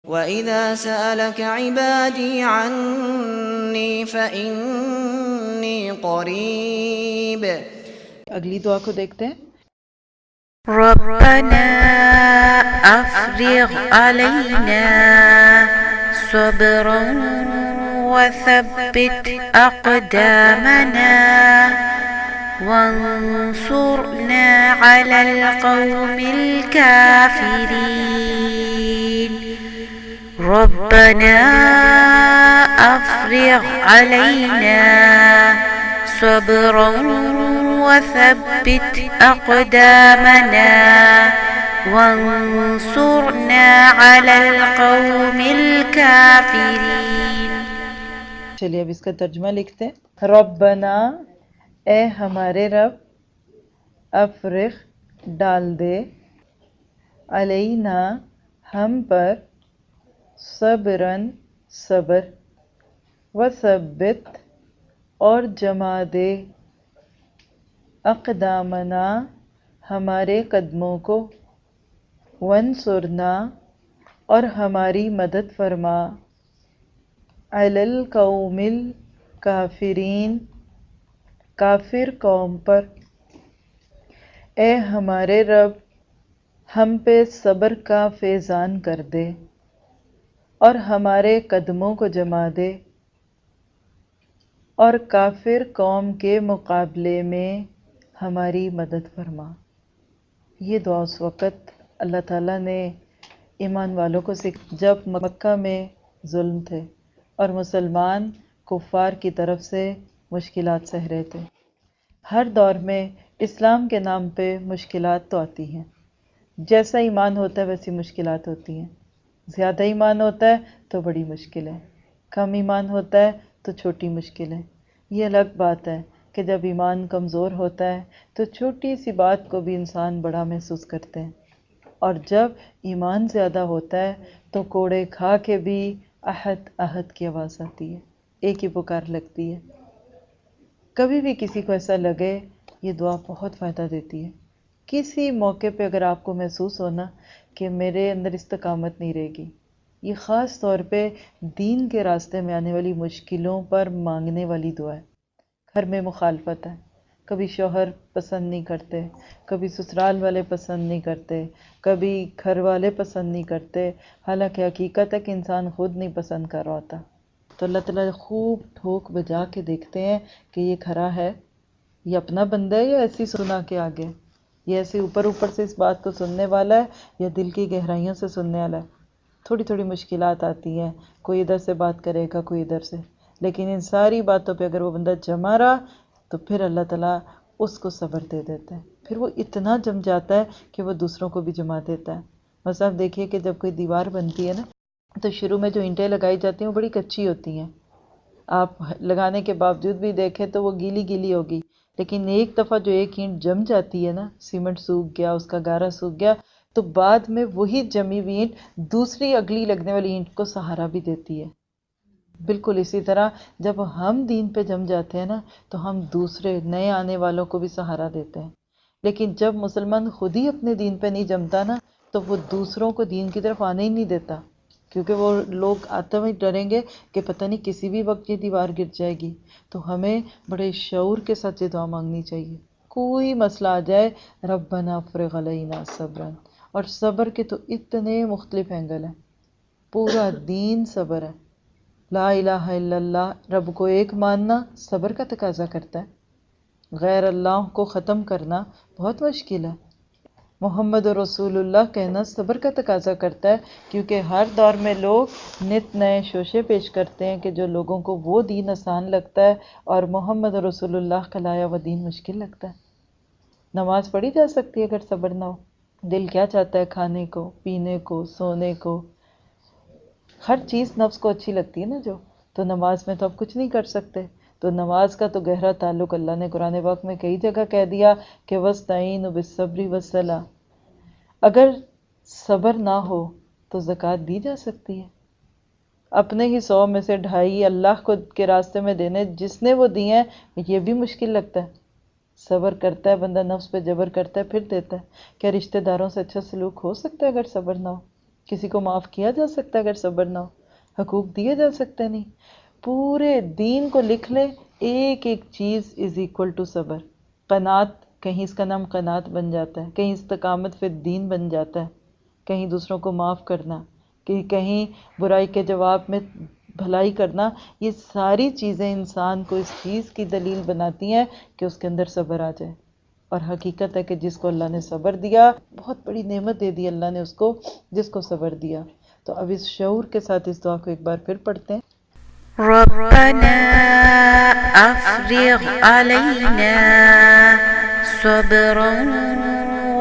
وَإِذَا سَأَلَكَ عِبَادِي عَنِّي فَإِنِّي قَرِيبٌ۔ اگلی دعا کو دیکھتے ہیں۔ ربنا افرغ علينا صبرا وثبت اقدامنا وانصرنا على القوم الكافرين ربنا افرغ علينا صبرا وثبت اقدامنا وانصرنا على القوم الكافرين۔ چلیے اب اس کا ترجمہ لکھتے ہیں۔ ربنا، اے ہمارے رب، افرغ، ڈال دے، علینا، ہم پر، صبرن، صبر، وثبت، اور جما دے، اقدامنا، ہمارے قدموں کو، وانصرنا، اور ہماری مدد فرما، علی القوم الکافرین، کافر قوم پر۔ اے ہمارے رب، ہم پہ صبر کا فیضان کر دے اور ہمارے قدموں کو جما دے، اور کافر قوم کے مقابلے میں ہماری مدد فرما۔ یہ دعا اس وقت اللہ تعالیٰ نے ایمان والوں کو جب مکہ میں ظلم تھے اور مسلمان کفار کی طرف سے مشکلات سہ رہے تھے۔ ہر دور میں اسلام کے نام پہ مشکلات تو آتی ہیں، جیسا ایمان ہوتا ہے ویسی مشکلات ہوتی ہیں۔ زیادہ ایمان ہوتا ہے تو بڑی مشکل ہے، کم ایمان ہوتا ہے تو چھوٹی مشکل ہے۔ یہ الگ بات ہے کہ جب ایمان کمزور ہوتا ہے تو چھوٹی سی بات کو بھی انسان بڑا محسوس کرتے ہیں، اور جب ایمان زیادہ ہوتا ہے تو کوڑے کھا کے بھی احد احد کی آواز آتی ہے، ایک ہی پکار لگتی ہے۔ کبھی بھی کسی کو ایسا لگے، یہ دعا بہت فائدہ دیتی ہے۔ کسی موقع پہ اگر آپ کو محسوس ہونا کہ میرے اندر استقامت نہیں رہے گی، یہ خاص طور پہ دین کے راستے میں آنے والی مشکلوں پر مانگنے والی دعا ہے۔ گھر میں مخالفت ہے، کبھی شوہر پسند نہیں کرتے، کبھی سسرال والے پسند نہیں کرتے، کبھی گھر والے پسند نہیں کرتے، حالانکہ حقیقت ہے کہ انسان خود نہیں پسند کر رہا ہوتا، تو اللہ تعالیٰ خوب ٹھوک بجا کے دیکھتے ہیں کہ یہ کھرا ہے، یہ اپنا بندہ ہے یا ایسی سنا کے آگے، یہ ایسے اوپر اوپر سے اس بات کو سننے والا ہے یا دل کی گہرائیوں سے سننے والا ہے۔ تھوڑی تھوڑی مشکلات آتی ہیں، کوئی ادھر سے بات کرے گا، کوئی ادھر سے، لیکن ان ساری باتوں پہ اگر وہ بندہ جمع رہا تو پھر اللہ تعالیٰ اس کو صبر دے دیتا ہے، پھر وہ اتنا جم جاتا ہے کہ وہ دوسروں کو بھی جما دیتا ہے۔ بس آپ دیکھیے کہ جب کوئی دیوار بنتی ہے نا تو شروع میں جو اینٹیں لگائی جاتی ہیں وہ بڑی کچی ہوتی ہیں، آپ لگانے کے باوجود بھی دیکھیں تو وہ گیلی گیلی ہوگی، لیکن ایک دفعہ جو ایک اینٹ جم جاتی ہے نا، سیمنٹ سوکھ گیا، اس کا گارا سوکھ گیا، تو بعد میں وہی جمی ہوئی اینٹ دوسری اگلی لگنے والی اینٹ کو سہارا بھی دیتی ہے۔ بالکل اسی طرح جب ہم دین پہ جم جاتے ہیں نا تو ہم دوسرے نئے آنے والوں کو بھی سہارا دیتے ہیں، لیکن جب مسلمان خود ہی اپنے دین پہ نہیں جمتا نا تو وہ دوسروں کو دین کی طرف آنے ہی نہیں دیتا، کیونکہ وہ لوگ آتے ہوئے ڈریں گے کہ پتہ نہیں کسی بھی وقت یہ دیوار گر جائے گی۔ تو ہمیں بڑے شعور کے ساتھ یہ دعا مانگنی چاہیے، کوئی مسئلہ آ جائے، ربنا افرغ علینا صبرا، اور صبر کے تو اتنے مختلف اینگل ہیں، پورا دین صبر ہے۔ لا الہ الا اللہ، رب کو ایک ماننا صبر کا تقاضا کرتا ہے، غیر اللہ کو ختم کرنا بہت مشکل ہے، محمد رسول اللہ کہنا صبر کا تقاضا کرتا ہے، کیونکہ ہر دور میں لوگ نت نئے شوشے پیش کرتے ہیں کہ جو لوگوں کو وہ دین آسان لگتا ہے اور محمد رسول اللہ کا لایا وہ دین مشکل لگتا ہے۔ نماز پڑھی جا سکتی ہے اگر صبر نہ ہو، دل کیا چاہتا ہے، کھانے کو، پینے کو، سونے کو، ہر چیز نفس کو اچھی لگتی ہے نا جو، تو نماز میں تو آپ کچھ نہیں کر سکتے۔ تو نماز کا تو گہرا تعلق اللہ نے قرآن پاک میں کئی جگہ کہہ دیا کہ وَاسْتَعِینُوا بِالصَّبْرِ وَالصَّلَاةِ، اگر صبر نہ ہو تو زکوٰۃ دی جا سکتی ہے، اپنے ہی 100 میں سے 2.5 اللہ کو کے راستے میں دینے، جس نے وہ دیے ہیں یہ بھی مشکل لگتا ہے۔ صبر کرتا ہے بندہ، نفس پہ جبر کرتا ہے پھر دیتا ہے۔ کیا رشتہ داروں سے اچھا سلوک ہو سکتا ہے اگر صبر نہ ہو؟ کسی کو معاف کیا جا سکتا ہے اگر صبر نہ ہو؟ حقوق دیے جا سکتے نہیں؟ پورے دین کو لکھ لیں، ایک ایک چیز از ایکول ٹو صبر. قناعت، کہیں اس کا نام قناعت بن جاتا ہے، کہیں استقامت فی الدین بن جاتا ہے، کہیں دوسروں کو معاف کرنا، کہ کہیں برائی کے جواب میں بھلائی کرنا. یہ ساری چیزیں انسان کو اس چیز کی دلیل بناتی ہیں کہ اس کے اندر صبر آ جائے. اور حقیقت ہے کہ جس کو اللہ نے صبر دیا، بہت بڑی نعمت دے دی اللہ نے اس کو، جس کو صبر دیا. تو اب اس شعور کے ساتھ اس دعا کو ایک بار پھر پڑھتے ہیں. ربنا أفرغ علينا صبرا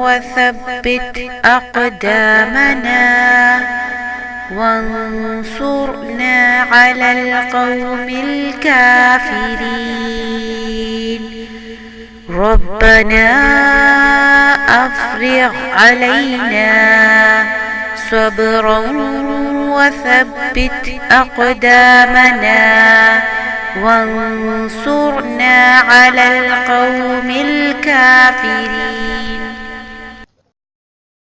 وثبت أقدامنا وانصرنا على القوم الكافرين. ربنا أفرغ علينا صبرا وثبت أقدامنا وانصرنا على القوم الكافرين.